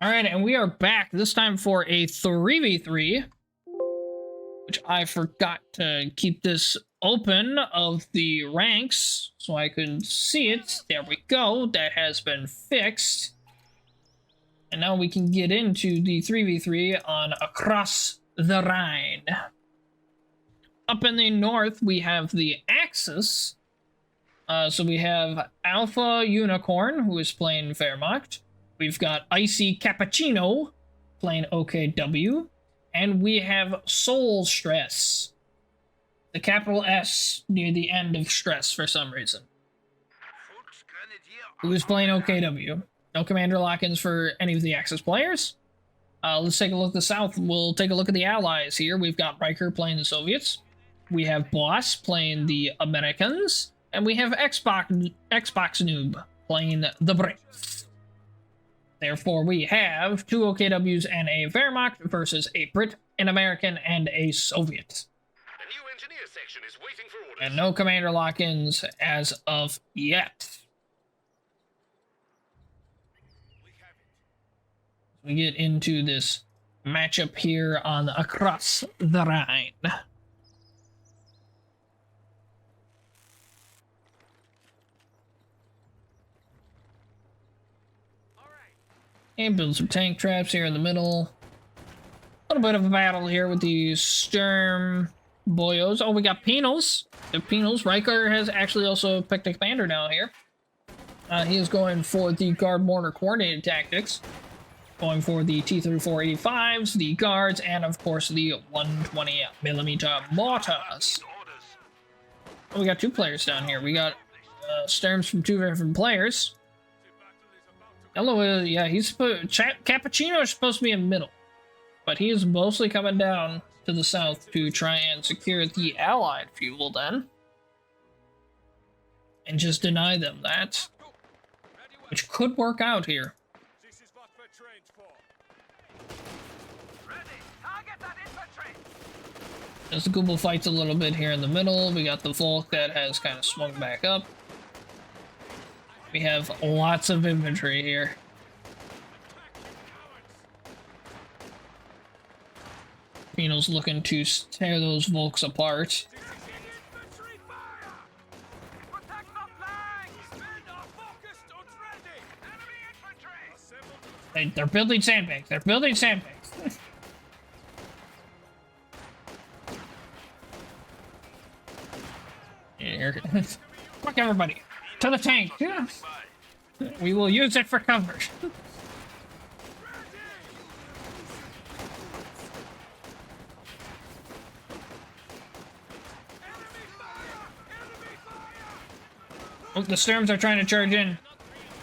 All right, and we are back this time for a 3v3, which I forgot to keep this open of the ranks so I could see it. There we go. That has been fixed. And now we can get into the 3v3 on Across the Rhine. Up in the north, we have the Axis. So we have Alpha Unicorn, who is playing Wehrmacht. We've got Icy Cappuccino playing OKW. And we have Soul Stress. The capital S near the end of stress for some reason. Who's playing OKW? No commander lock-ins for any of the Axis players. Let's take a look at the south. We'll take a look at the allies here. We've got Riker playing the Soviets. We have Boss playing the Americans. And we have Xbox Noob playing the Brits. Therefore, we have 2 OKWs and a Wehrmacht versus a Brit, an American, and a Soviet. The new engineer section is waiting for orders. And no commander lock-ins as of yet. We get into this matchup here on Across the Rhine. And build some tank traps here in the middle. A little bit of a battle here with these Sturm Boyos. Oh, we got Penals. The Penals. Riker has actually also picked a commander now here. He is going for the Guard Mortar Coordinated Tactics. Going for the T-3485s, the Guards, and of course the 120mm mortars. Oh, we got 2 players down here. We got Sturms from 2 different players. Hello, yeah, Cappuccino is supposed to be in the middle, but he is mostly coming down to the south to try and secure the Allied fuel then. And just deny them that, which could work out here. As the Google fights a little bit here in the middle, we got the Volk that has kind of swung back up. We have lots of infantry here. Penal's looking to tear those Volks apart. They're building sandbags. They're building sandbags. Here. Fuck everybody. To the tank. Yeah. We will use it for cover. Oh, the Sturms are trying to charge in.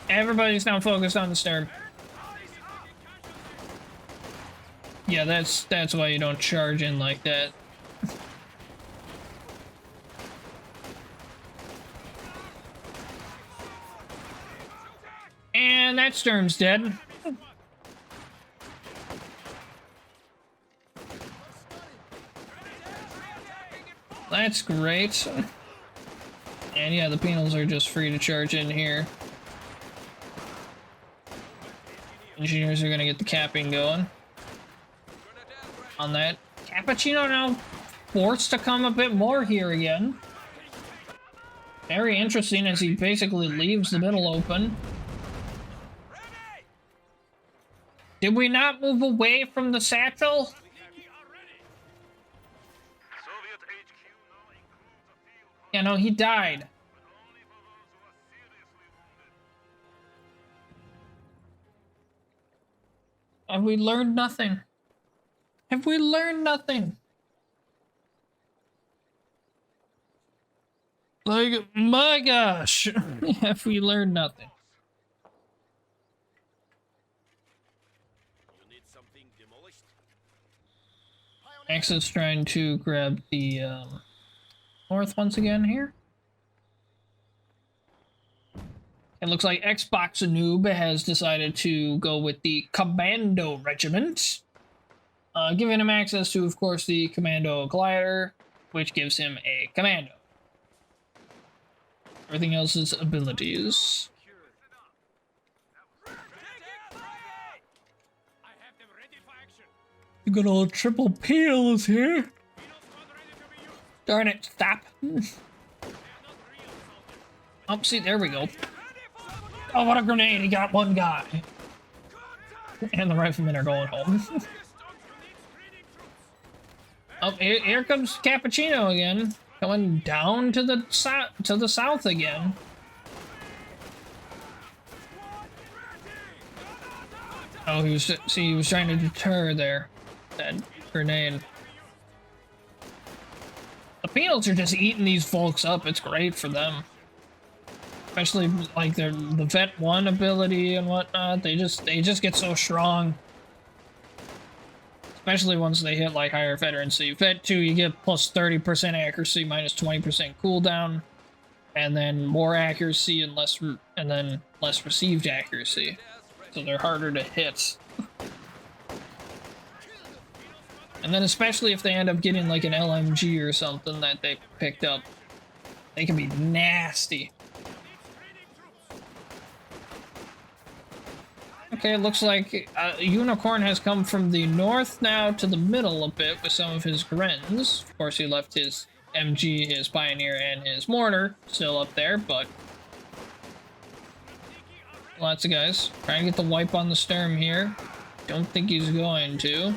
Everybody's now focused on the Sturm. Yeah, that's why you don't charge in like that. And that Sturm's dead. That's great. And yeah, the Penals are just free to charge in here. Engineers are gonna get the capping going. On that. Cappuccino now forced to come a bit more here again. Very interesting as he basically leaves the middle open. Did we not move away from the satchel? Yeah, no, he died. Have we learned nothing? Have we learned nothing? Like, my gosh. Have we learned nothing? Axis trying to grab the north once again here. It looks like Xbox Noob has decided to go with the Commando Regiment. Giving him access to, of course, the Commando Glider, which gives him a commando. Everything else is abilities. The good old triple peel is here. Darn it, stop. Oh, see, there we go. Oh, what a grenade, he got one guy. And the riflemen are going home. Oh, here comes Cappuccino again. Going down to the south again. Oh, he was trying to deter there. That grenade. The penals are just eating these folks up. It's great for them. Especially like the Vet 1 ability and whatnot. They just get so strong. Especially once they hit like higher veterancy. Vet 2, you get plus 30% accuracy, minus 20% cooldown, and then more accuracy and less received accuracy. So they're harder to hit. And then especially if they end up getting like an LMG or something that they picked up, they can be nasty. Okay, it looks like Unicorn has come from the north now to the middle a bit with some of his Grens. Of course, he left his MG, his Pioneer, and his Mortar still up there, but lots of guys trying to get the wipe on the Sturm here. Don't think he's going to.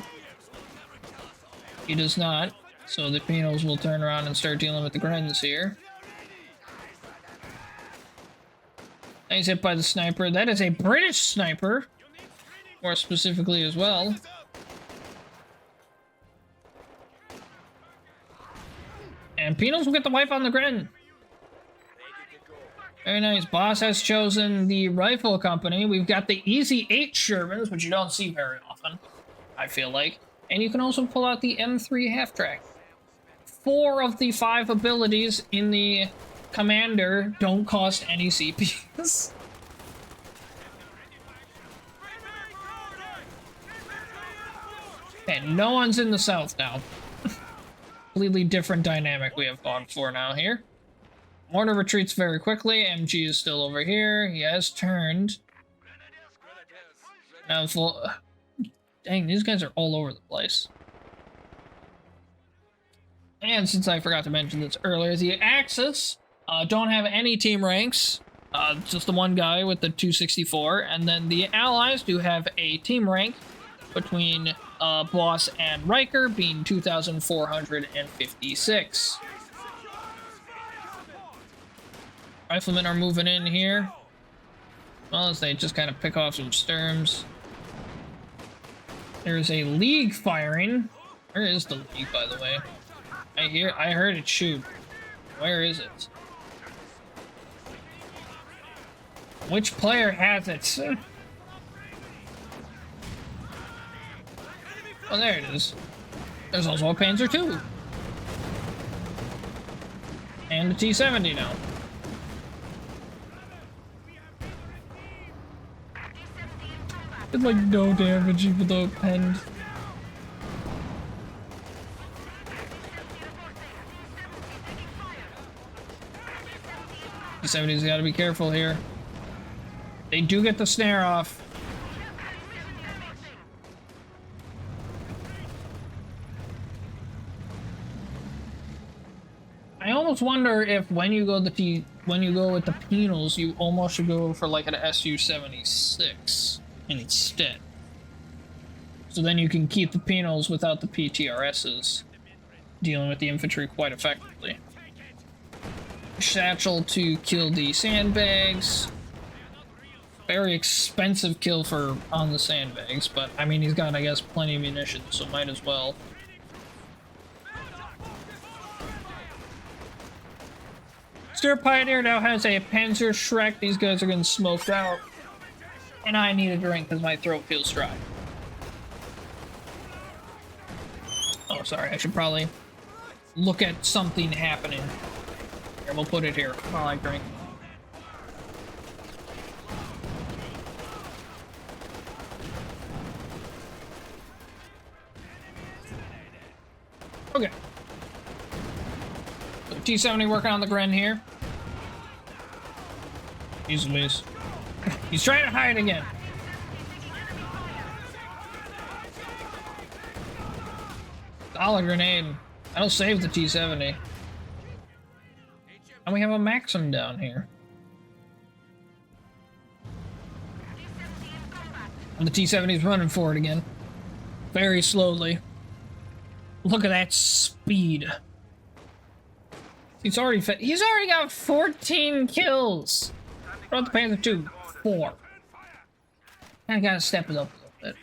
He does not, so the Penals will turn around and start dealing with the Grens here. He's hit by the sniper. That is a British sniper, more specifically as well. And Penals will get the wipe on the Gren. Very nice. Boss has chosen the rifle company. We've got the Easy 8 Shermans, which you don't see very often, I feel like. And you can also pull out the M3 half-track. 4 of the 5 abilities in the Commander don't cost any CPs. And no one's in the south now. Completely different dynamic we have gone for now here. Mortar retreats very quickly. MG is still over here. He has turned. Now full. Dang, these guys are all over the place. And since I forgot to mention this earlier, the Axis don't have any team ranks. Just the one guy with the 264. And then the Allies do have a team rank between Boss and Riker, being 2,456. Riflemen are moving in here. Well, as they just kind of pick off some Sturms. There's a League firing. Where is the League, by the way? I heard it shoot. Where is it? Which player has it? Oh, there it is. There's also a Panzer II. And a T-70 now. It's like no damage even though it penned. T-70's gotta be careful here. They do get the snare off. I almost wonder if when you go with the penals, you almost should go for like an Su-76 instead. So then you can keep the penals without the PTRSs, dealing with the infantry quite effectively. Satchel to kill the sandbags. Very expensive kill for on the sandbags, but I mean he's got, I guess, plenty of munitions, so might as well. Stir Pioneer now has a Panzer Shrek. These guys are getting smoked out. And I need a drink because my throat feels dry. Oh, sorry. I should probably look at something happening. Here, we'll put it here while I drink. Okay. So T-70 working on the Gren here. He's loose. He's trying to hide again. Solid grenade. That'll save the T-70. And we have a Maxim down here. And the T-70 is running for it again. Very slowly. Look at that speed. He's already got 14 kills. What about the Panther 2? 4. Kinda gotta step it up a little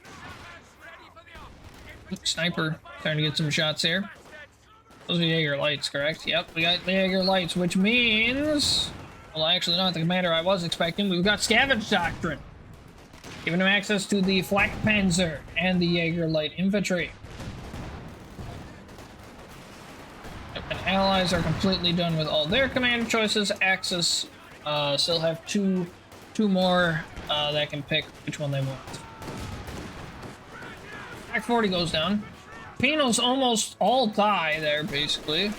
bit. Sniper. Trying to get some shots here. Those are Jaeger lights, correct? Yep, we got the Jaeger lights, which means... Well, actually not the commander I was expecting. We've got Scavenge Doctrine. Giving him access to the Flak Panzer and the Jaeger light infantry. And allies are completely done with all their commander choices. Axis still have two more that can pick which one they want. Flak 40 goes down. Pinos almost all die there, basically. I'm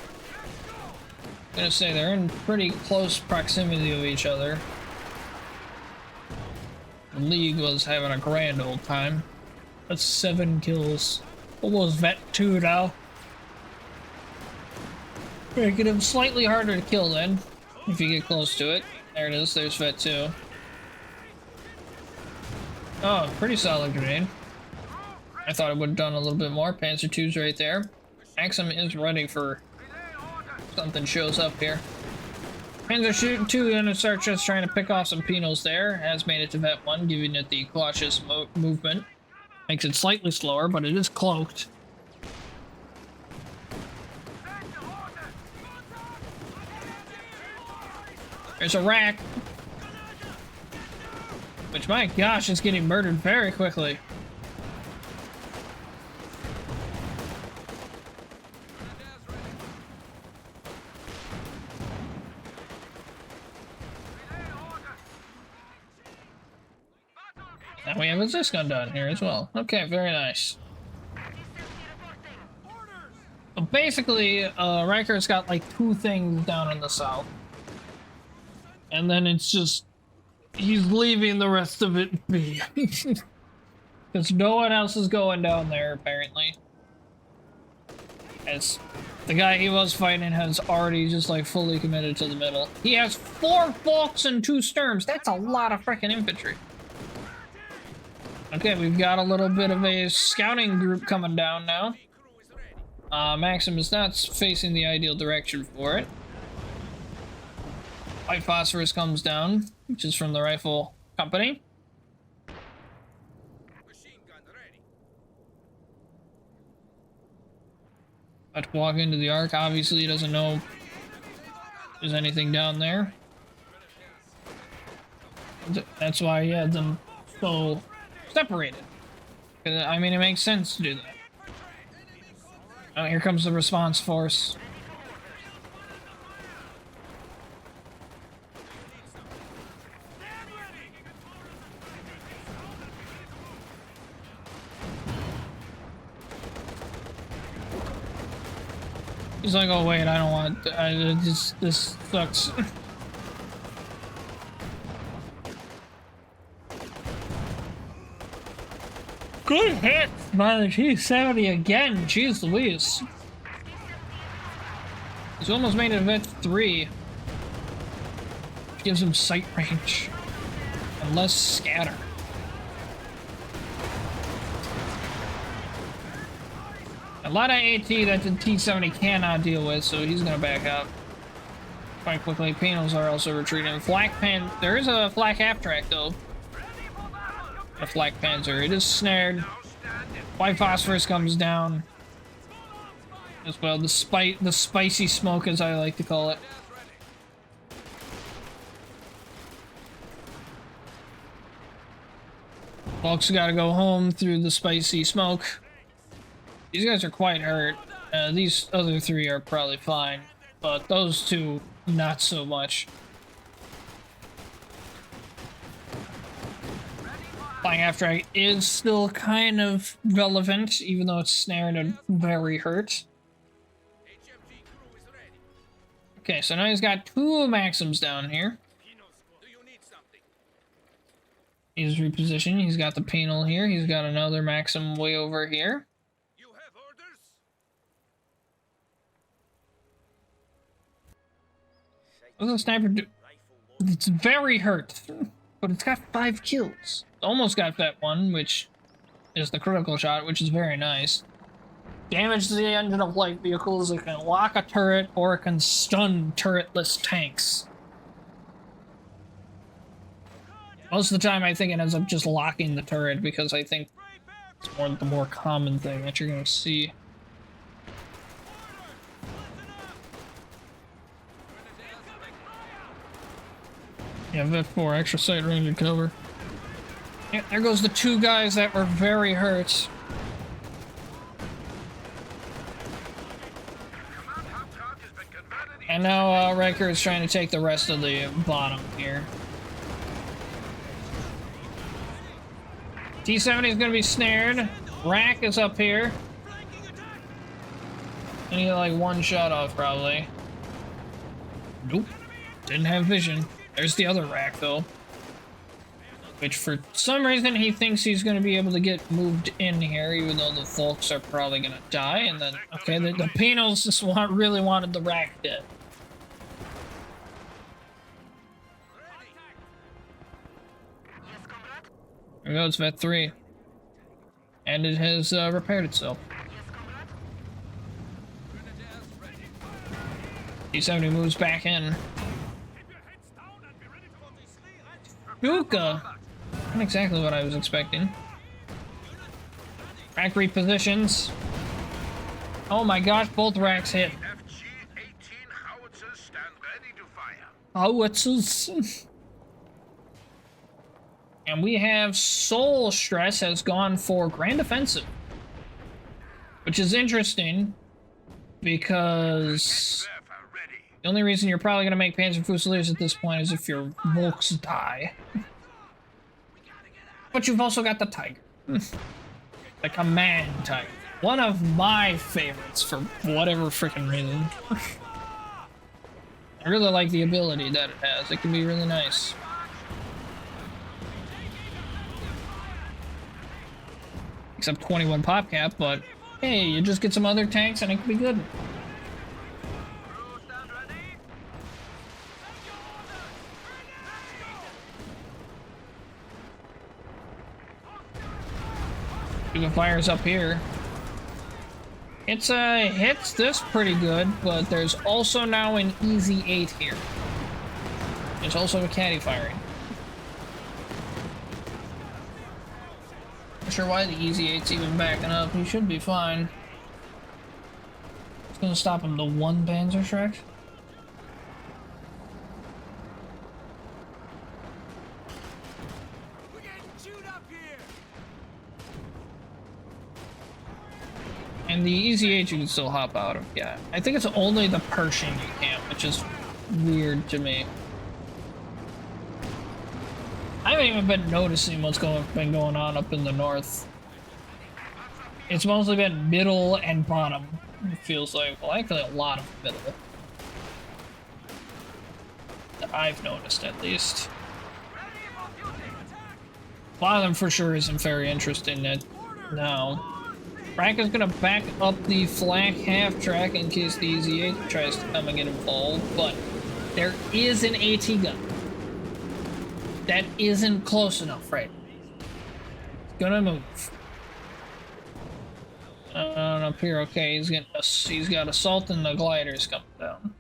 gonna say they're in pretty close proximity of each other. The League was having a grand old time. That's 7 kills. Almost Vet 2 now. Making him slightly harder to kill then, if you get close to it. There it is, there's Vet 2. Oh, pretty solid grenade. I thought it would have done a little bit more. Panzer 2's right there. Maxim is ready for something shows up here. Panzer 2 gonna start just trying to pick off some Pinos there. Has made it to Vet 1, giving it the cautious movement. Makes it slightly slower, but it is cloaked. There's a rack. Which, my gosh, is getting murdered very quickly. And we have a Zis gun down here as well. Okay, very nice. But basically, Riker's got like 2 things down in the south. And then it's just... he's leaving the rest of it be. Because no one else is going down there, apparently. As the guy he was fighting has already just like fully committed to the middle. He has 4 Falks and 2 Sturms. That's a lot of freaking infantry. Okay, we've got a little bit of a scouting group coming down now. Maxim is not facing the ideal direction for it. White Phosphorus comes down, which is from the Rifle Company. About to walk into the Ark. Obviously, he doesn't know there's anything down there. That's why he had them so separated. I mean, it makes sense to do that. Oh, here comes the response force. He's like, oh wait, I don't want. This sucks. Good hit by the T-70 again. Jeez Louise. He's almost made it a Vet 3. Which gives him sight range and less scatter. A lot of AT that the T-70 cannot deal with, so he's gonna back up quite quickly. Pinos are also retreating. There is a Flak half track though. A Flak Panzer. It is snared. White Phosphorus comes down as well. The spicy smoke, as I like to call it. Folks gotta go home through the spicy smoke. These guys are quite hurt. These other 3 are probably fine, but those 2, not so much. Flying half track is still kind of relevant, even though it's snared and very hurt. Okay, so now he's got 2 Maxims down here. He's repositioning. He's got the penal here. He's got another Maxim way over here. What does a sniper do? It's very hurt, but it's got 5 kills. Almost got that one, which is the critical shot, which is very nice. Damage to the engine of light vehicles. It can lock a turret, or it can stun turretless tanks. Most of the time, I think it ends up just locking the turret, because I think it's the more common thing that you're going to see. Yeah, Vet4, extra sight range and cover. Yeah, there goes the 2 guys that were very hurt. And now Riker is trying to take the rest of the bottom here. T-70 is going to be snared. Rack is up here. I need like 1 shot off, probably. Nope. Didn't have vision. There's the other rack, though. Which, for some reason, he thinks he's going to be able to get moved in here, even though the folks are probably going to die. And then, okay, the Pinos just really wanted the rack dead. There goes Vet 3. And it has repaired itself. T-70 moves back in. Yuka! Not exactly what I was expecting. Rack repositions. Oh my gosh, both racks hit. FG-18 howitzers stand ready to fire. Howitzers. And we have Soul Stress has gone for Grand Offensive. Which is interesting, because the only reason you're probably going to make Panzer Fusiliers at this point is if your Volks die. But you've also got the Tiger. The Command Tiger. One of my favorites for whatever freaking reason. I really like the ability that it has. It can be really nice. Except 21 pop cap, but hey, you just get some other tanks and it can be good. The fire's up here. It's hits this pretty good, but there's also now an easy 8 here. There's also a caddy firing. Not sure why the easy 8's even backing up. He should be fine. It's gonna stop him to 1 Panzerschreck. And the easy 8 you can still hop out of, yeah. I think it's only the Pershing you can't, which is weird to me. I haven't even been noticing what's been going on up in the north. It's mostly been middle and bottom, it feels like. Well, actually a lot of middle. That I've noticed, at least. A lot of them for sure isn't very interesting now. Frank is gonna back up the flak half track in case the Easy 8 tries to come and get involved, but there is an AT gun. That isn't close enough, right? It's gonna move. Up here, okay, he's got assault and the gliders coming down.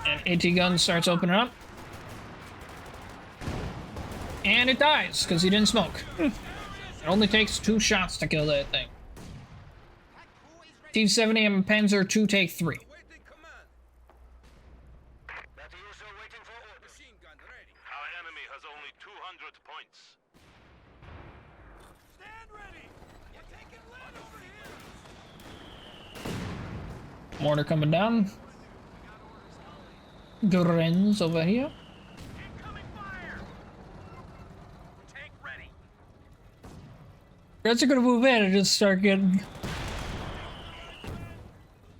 And AT gun starts opening up. And it dies, because he didn't smoke. It only takes 2 shots to kill that thing. T-70 and Panzer II take 3. Our enemy has only 200 points. Stand ready. You're taking lead over here. Mortar coming down. Grenz over here. Reds are gonna move in and just start getting...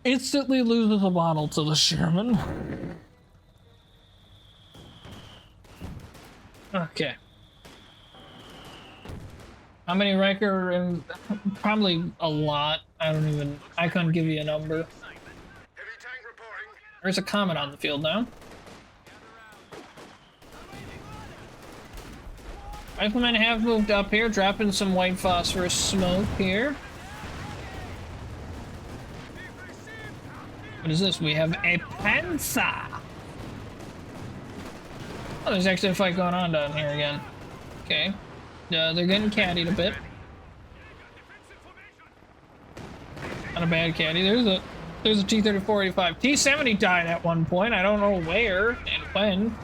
Instantly loses a model to the Sherman. Okay. How many Riker? And probably a lot. I couldn't give you a number. Heavy tank There's a Comet on the field now. Riflemen have moved up here, dropping some white phosphorus smoke here. What is this? We have a Panzer. Oh, there's actually a fight going on down here again. Okay. They're getting caddied a bit. Not a bad caddy. There's a T-34-85. T-70 died at one point. I don't know where and when.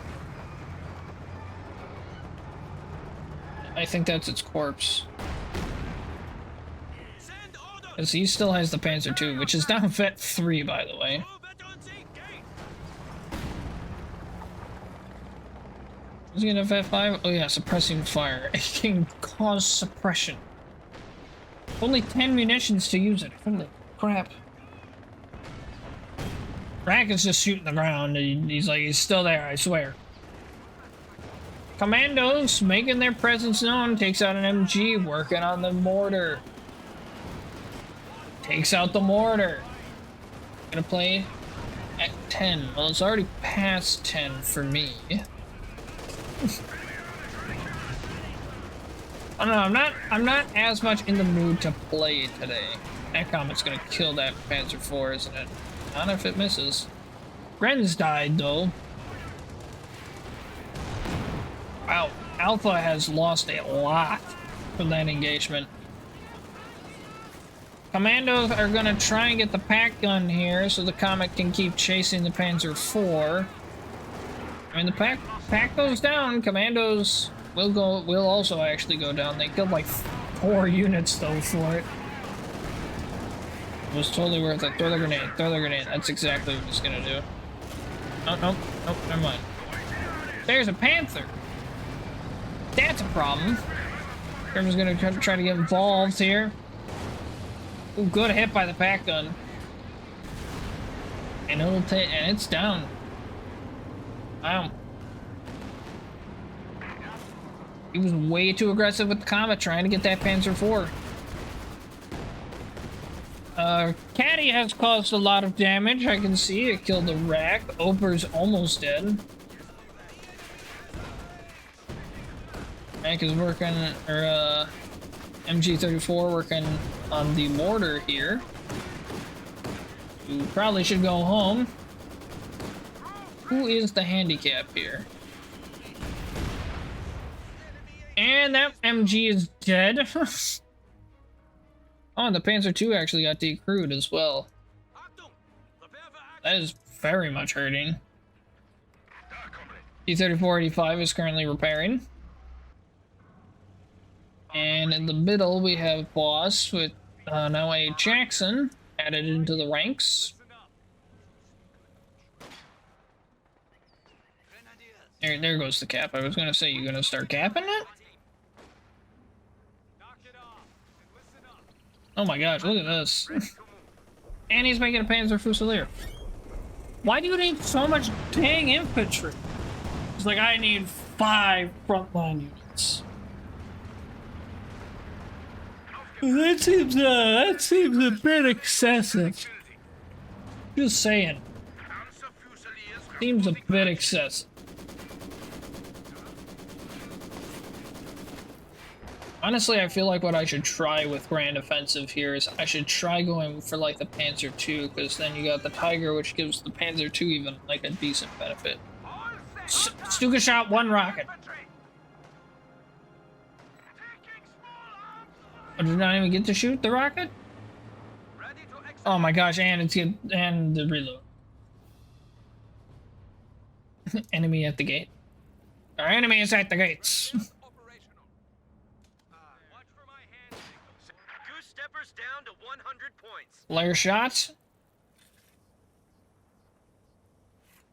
I think that's its corpse. Because he still has the Panzer II, which is down Vet 3, by the way. Is he gonna Vet 5? Oh yeah, suppressing fire. It can cause suppression. Only 10 munitions to use it. Holy crap. Rack is just shooting the ground. He's like, he's still there, I swear. Commandos making their presence known. Takes out an MG, working on the mortar. Takes out the mortar. Gonna play at 10. Well, it's already past 10 for me. I don't know, I'm not as much in the mood to play today. That Comet's gonna kill that Panzer IV, isn't it? Not if it misses. Ren's died though. Wow, Alpha has lost a lot from that engagement. Commandos are gonna try and get the pack gun here so the Comet can keep chasing the Panzer IV. I mean, the pack goes down. Commandos will also actually go down. They killed like 4 units though for it. It was totally worth it. Throw the grenade. Throw the grenade. That's exactly what it's gonna do. Oh, nope. Nope. Never mind. There's a Panther. That's a problem. Everyone's gonna try to get involved here. Ooh, good hit by the pack gun. And it's down. Wow. He was way too aggressive with the Comet trying to get that Panzer IV. Caddy has caused a lot of damage. I can see it killed the Rack. Oper's almost dead. Rack is working, or MG34 working on the mortar here. Who probably should go home. Who is the handicap here? And that MG is dead. Oh, and the Panzer II actually got decrewed as well. That is very much hurting. T-34-85 is currently repairing. And in the middle we have Boss with now a Jackson added into the ranks. There goes the cap. I was gonna say, you gonna start capping it? Oh my gosh, look at this. And he's making a Panzer Fusilier. Why do you need so much dang infantry? It's like, I need 5 frontline units. That seems a bit excessive. Just saying. Seems a bit excessive. Honestly, I feel like what I should try with Grand Offensive here is I should try going for like the Panzer II, because then you got the Tiger, which gives the Panzer II even like a decent benefit. Stuka shot 1 rocket. Oh, did not even get to shoot the rocket? Oh my gosh, and the reload. Enemy at the gate. Our enemy is at the gates. Down to 100 points. Flare shots.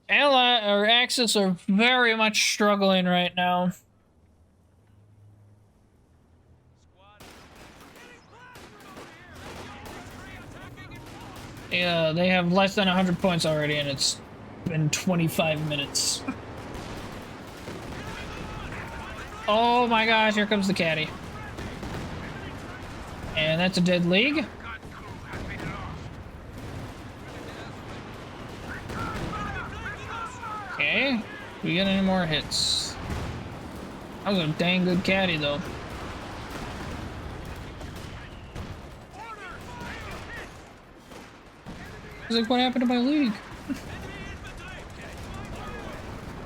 Ella or Axis are very much struggling right now. Yeah, they have less than 100 points already, and it's been 25 minutes. Oh my gosh, here comes the caddy. And that's a dead league. Do we get any more hits? That was a dang good caddy, though. I was like, what happened to my league?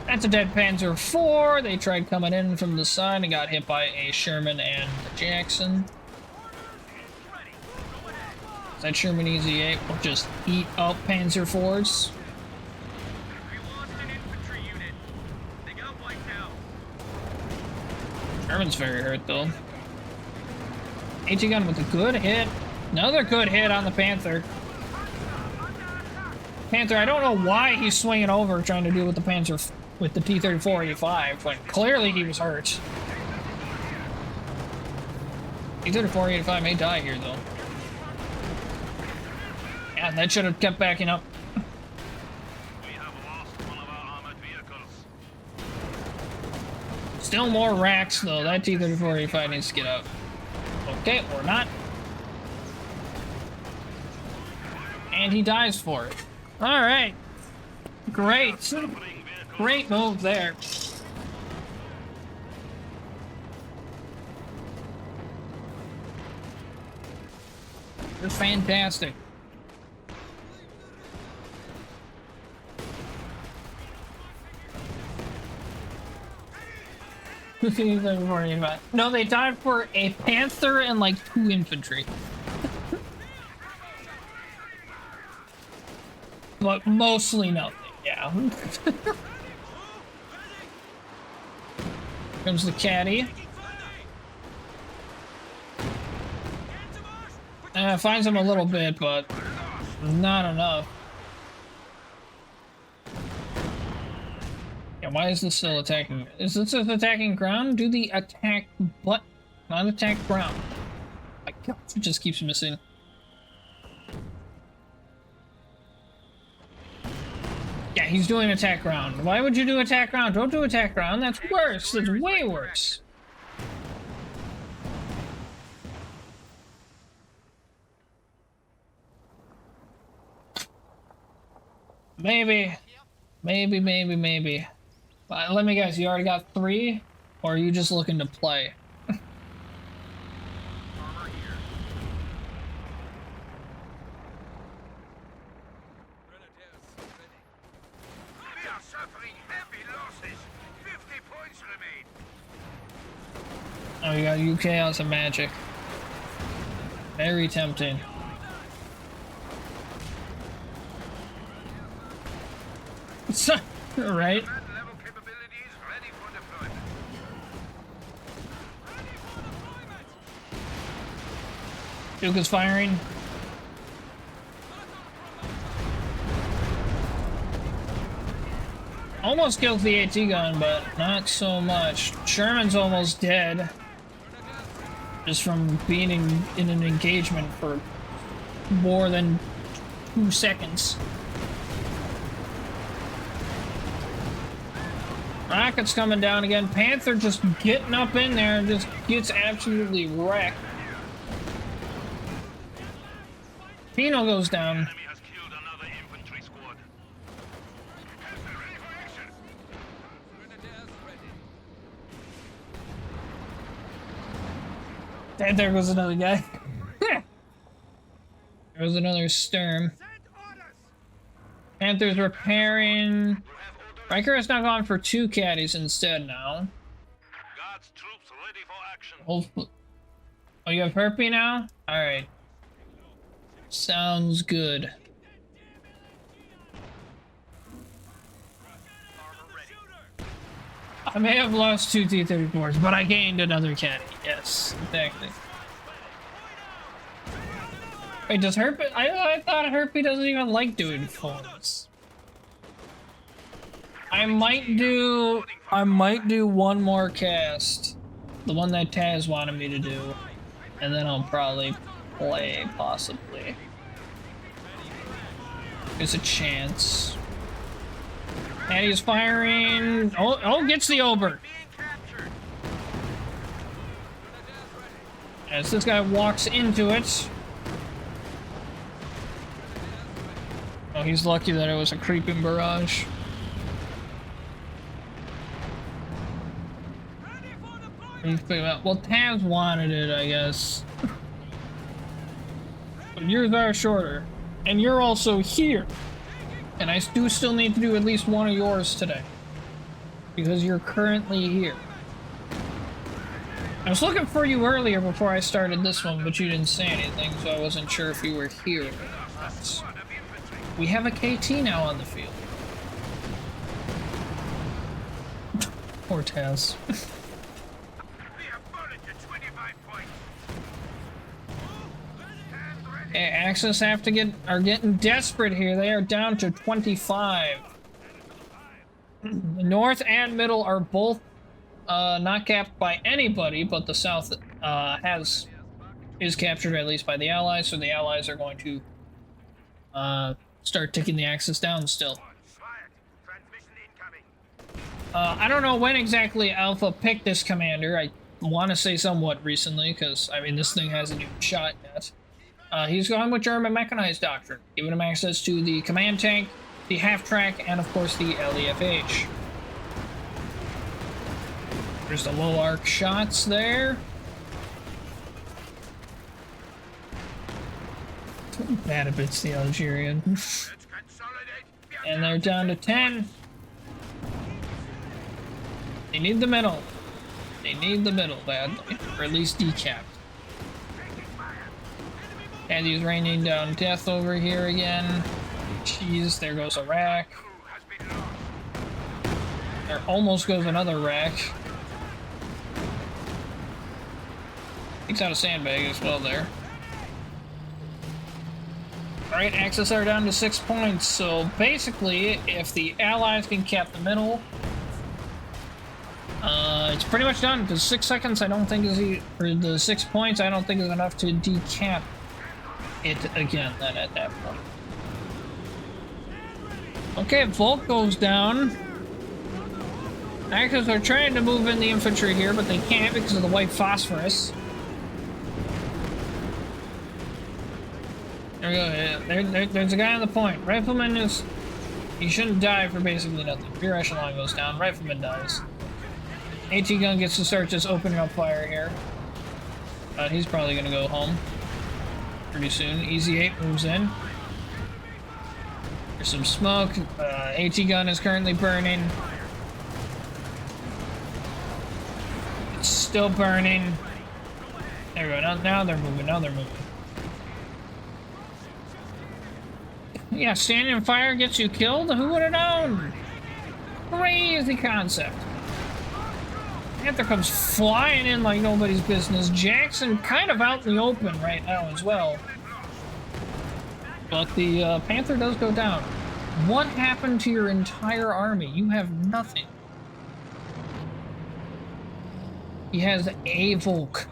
That's a dead Panzer IV. They tried coming in from the side and got hit by a Sherman and a Jackson. Is that Sherman Easy 8 will just eat up Panzer IVs? Sherman's very hurt, though. AT gun with a good hit. Another good hit on the Panther. Panther, I don't know why he's swinging over trying to deal with the Panzer with the T-34-85, but clearly he was hurt. T-34-85 may die here, though. Yeah, that should have kept backing up. We have lost one of our armored vehicles. Still more racks, though. That T-34-85 needs to get out. Okay, or not. And he dies for it. Alright. Great. Great move there. It's fantastic. No, they died for a Panther and like 2 infantry. But mostly nothing, yeah. Comes the caddy. Finds him a little bit, but not enough. Yeah, why is this still attacking? Is this attacking ground? Do the attack but not attack ground. My God, it just keeps missing. Yeah, he's doing attack ground. Why would you do attack ground? Don't do attack ground. That's worse. That's way worse. Maybe. Let me guess, you already got 3? Or are you just looking to play? Oh, you got UK on some magic. Very tempting. Right? Duke is firing. Almost kills the AT gun, but not so much. Sherman's almost dead. Just from being in an engagement for more than 2 seconds. Rocket's coming down again. Panther just getting up in there and just gets absolutely wrecked. Pino goes down. Enemy has killed another infantry squad. And there goes another guy. There goes another Sturm. Panther's repairing. Riker has now gone for 2 caddies instead now. Guards troops ready for action. Oh, you have Herpy now? Alright. Sounds good. I may have lost 2 T-34s, but I gained another caddy. Yes, exactly. Wait, does Herpy? I thought Herpy doesn't even like doing phones. I might do one more cast, the one that Taz wanted me to do, and then I'll probably play, possibly. There's a chance. And he's firing. Oh, gets the Ober. As this guy walks into it. Oh, he's lucky that it was a creeping barrage. Well, Taz wanted it, I guess. But yours are shorter. And you're also here. And I do still need to do at least one of yours today. Because you're currently here. I was looking for you earlier before I started this one, but you didn't say anything, so I wasn't sure if you were here or not. We have a KT now on the field. Poor Taz. Axis are getting desperate here. They are down to 25. The North and Middle are both not capped by anybody, but the South is captured at least by the Allies, so the Allies are going to start ticking the Axis down still. I don't know when exactly Alpha picked this commander. I want to say somewhat recently, because, I mean, this thing hasn't even shot yet. He's gone with German mechanized doctrine, giving him access to the command tank, the half-track, and of course the LEFH. There's the low arc shots there. Bad a bit's the Algerian. And they're down to 10. They need the middle. They need the middle badly, or at least decapped. And he's raining down death over here again. Jeez, there goes a rack. There almost goes another rack. Takes out a sandbag as well there. Alright, Axis are down to 6 points, so basically, if the Allies can cap the middle, it's pretty much done, because 6 seconds I don't think is, for the 6 points, I don't think is enough to decap it again then at that point. Okay, Volk goes down. Axis are trying to move in the infantry here, but they can't because of the white phosphorus. There we go. There's a guy on the point. Rifleman is... He shouldn't die for basically nothing. Rear echelon goes down. Rifleman dies. AT gun gets to start just opening up fire here. He's probably going to go home pretty soon. Easy 8 moves in. There's some smoke. AT gun is currently burning. It's still burning. There we go. Now they're moving. Now they're moving. Yeah, standing in fire gets you killed? Who would have known? Crazy concept. Panther comes flying in like nobody's business. Jackson kind of out in the open right now as well. But the Panther does go down. What happened to your entire army? You have nothing. He has a Volk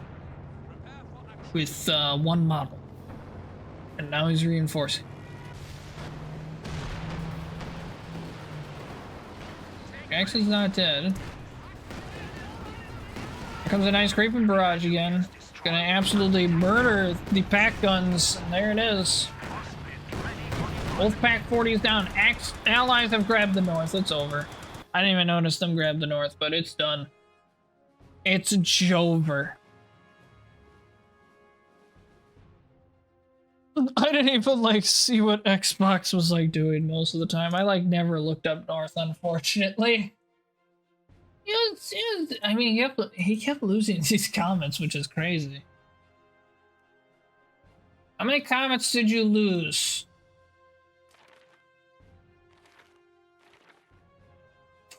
with one model. And now he's reinforcing. Jackson's not dead. Here comes a nice creeping barrage again. Gonna absolutely murder the pack guns. And there it is. Both pack 40s down. Allies have grabbed the north. It's over. I didn't even notice them grab the north, but it's done. It's Jover. I didn't even like see what Xbox was like doing most of the time. I like never looked up north, unfortunately. I mean, he kept losing these comments, which is crazy. How many comments did you lose?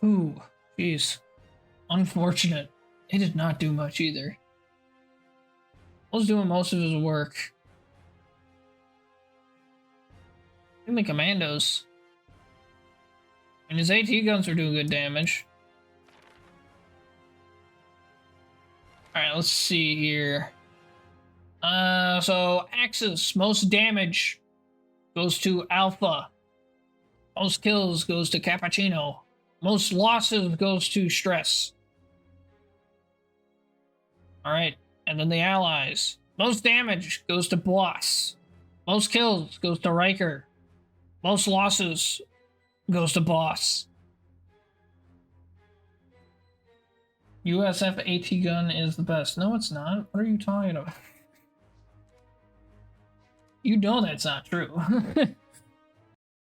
2. Jeez. Unfortunate. He did not do much either. I was doing most of his work. Even the commandos. And his AT guns are doing good damage. Alright, let's see here. So Axis, most damage goes to Alpha. Most kills goes to Cappuccino. Most losses goes to Stress. Alright, and then the Allies. Most damage goes to Boss. Most kills goes to Riker. Most losses goes to Boss. USF AT gun is the best. No, it's not. What are you talking about? You know that's not true.